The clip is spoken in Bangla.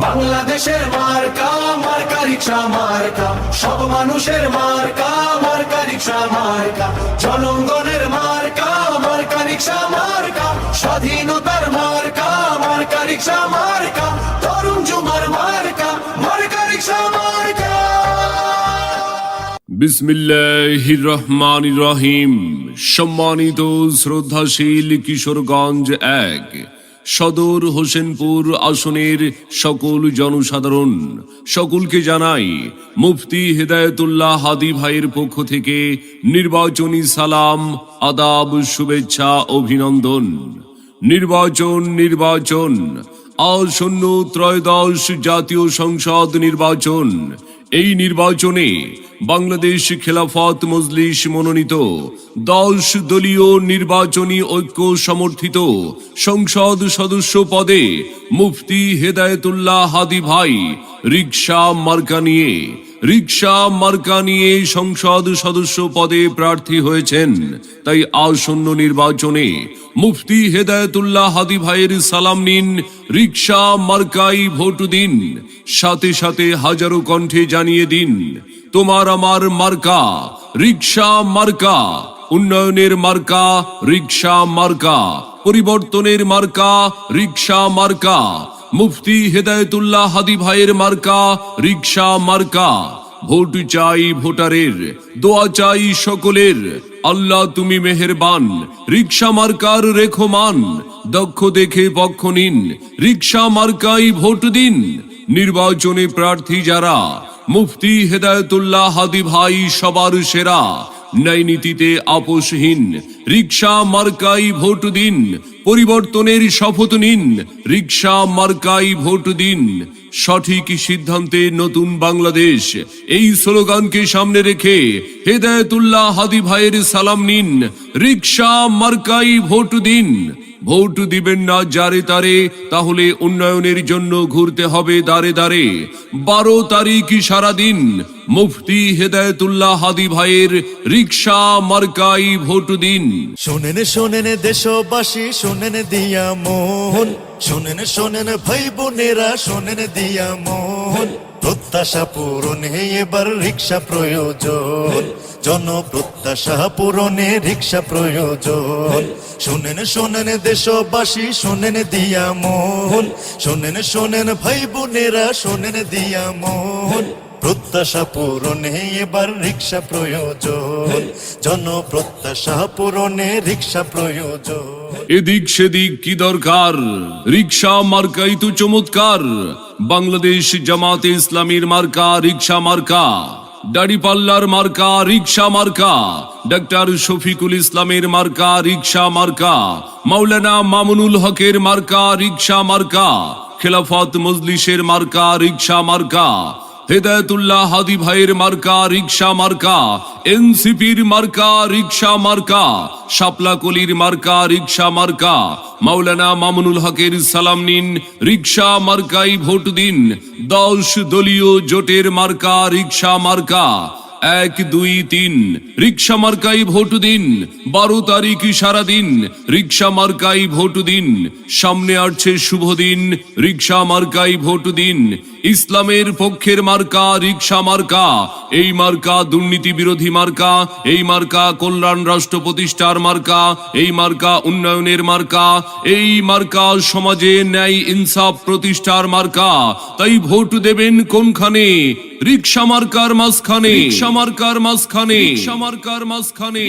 বাংলাদেশের মার্কা, মার্কা রিকশা মার্কা, সব মানুষের মার্কা, মার্কা রিকশা মার্কা, জনগণের মার্কা, মার্কা রিকশা মার্কা, স্বাধীনতার মার্কা, মার্কা রিকশা মার্কা, তরুণ যুবার মার্কা, মার্কা রিকশা মার্কা। বিসমিল্লাহির রহমানির রহিম। সম্মানিত শ্রদ্ধাশীল কিশোরগঞ্জ এক সদর হোসেনপুর আসনের সকল জনসাধারণ সকলকে জানাই মুফতি হেদায়েতুল্লাহ হাদি ভাইয়ের পক্ষ থেকে নির্বাচনী সালাম, আদাব, শুভেচ্ছা, অভিনন্দন। নির্বাচন আসন্ন ত্রয়োদশ জাতীয় সংসদ নির্বাচন। এই নির্বাচনে বাংলাদেশ খেলাফত মজলিস মনোনীত 10 দলীয় নির্বাচনী ঐক্য সমর্থিত সংসদ সদস্য পদে মুফতি হেদায়েতুল্লাহ হাদি ভাই রিকশা মার্কা নিয়ে সংসদ সদস্য পদে প্রার্থী হয়েছেন। তাই আসন্ন নির্বাচনে মুফতি হেদায়েতুল্লাহ হাদি ভাইয়ের সালাম নিন, রিকশা মার্কায় ভোট দিন। সাথে সাথে হাজারো কণ্ঠে জানিয়ে দিন, তোমার আমার মার্কা রিকশা মার্কা, উন্নয়নের মার্কা রিকশা মার্কা, পরিবর্তনের মার্কা রিকশা মার্কা, মুফতি হেদায়েতুল্লাহ হাদি ভাইয়ের মার্কা রিকশা মার্কা। ভোট চাই ভোটারের, দোয়া চাই সকলের। আল্লাহ তুমি মেহেরবান, রিকশা মার্কার রেখো মান, দক্ষ দেখে পক্ষ নিন, রিকশা মার্কাই ভোট দিন। নির্বাচনে প্রার্থী যারা, মুফতি হেদায়েতুল্লাহ হাদি ভাই সবার সেরা, ন্যায় নীতিতে আপোষহীন, রিকশা মার্কাই ভোট দিন। পরিবর্তনের শপথ নিন, রিকশা মার্কাই ভোট দিন। সঠিক সিদ্ধান্তে নতুন বাংলাদেশ, এই স্লোগানকে সামনে রেখে হেদায়েতুল্লাহ হাদি ভাইয়ের সালাম নিন, রিকশা মার্কাই ভোট দিন। ভোট দিবেন না যারে তারে, তাহলে উন্নয়নের জন্য ঘুরতে হবে দাঁড়ে দাঁড়ে। 12 তারিখ সারাদিন মুফতি হেদায়েতুল্লাহ হাদি ভাইয়ের রিকশা মার্কাই ভোট দিন। শোনেন শোনেন দেশবাসী, শোনেন দিয়া মন, শোনেন ভাই বোনেরা, শোনেন দিয়া মন। প্রত্যাশা পূরণে এবার রিকশা প্রয়োজন, জনপ্রত্যাশা পূরণে রিকশা প্রয়োজন। শোনেন দেশবাসী, শোনেন দিয়া মন, শোনেন ভাই বোনেরা, শোনেন দিয়া মন। প্রত্যাশা পূরণে এবার রিকশা প্রয়োজন, জনপ্রত্যাশা পূরণে রিকশা প্রয়োজন। এদিক সেদিক কি দরকার, রিকশা মার্কাই তো চমৎকার। বাংলাদেশ জামাতে ইসলামীর মার্কা রিকশা মার্কা, দাড়িপাল্লার মার্কা রিকশা মার্কা, ডাক্তার শফিকুল ইসলামের মার্কা রিকশা মার্কা, মাওলানা মামুনুল হকের মার্কা রিকশা মার্কা, খেলাফত মজলিসের মার্কা রিকশা মার্কা, হেদায়েতুল্লাহ হাদি ভাইয়ের মার্কা রিকশা মার্কা, এনসিপির মার্কা রিকশা মার্কা, শাপলা কলির মার্কা রিকশা মার্কা। মাওলানা মামুনুল হকের সালাম নিন, রিকশা মার্কাই ভোট দিন। 10 দলীয় জোটের মার্কা রিকশা মার্কা, 1, 2, 3 রিকশা মার্কাই ভোট দিন। 12 তারিখ সারাদিন রিকশা মার্কাই ভোট দিন। সামনে আসছে শুভ দিন, রিকশা মার্কাই ভোট দিন। ইসলামের পক্ষের মার্কা রিকশা মার্কা, এই মার্কা দুর্নীতি বিরোধী মার্কা, এই মার্কা কল্যাণ রাষ্ট্র প্রতিষ্ঠার মার্কা, এই মার্কা উন্নয়নের মার্কা, এই মার্কা সমাজে ন্যায় ইনসাফ প্রতিষ্ঠার মার্কা। তাই ভোট দেবেন কোনখানে? রিকশা মার্কার মাঝখানে, রিকশা মার্কার মাঝখানে, রিকশা মার্কার মাঝখানে।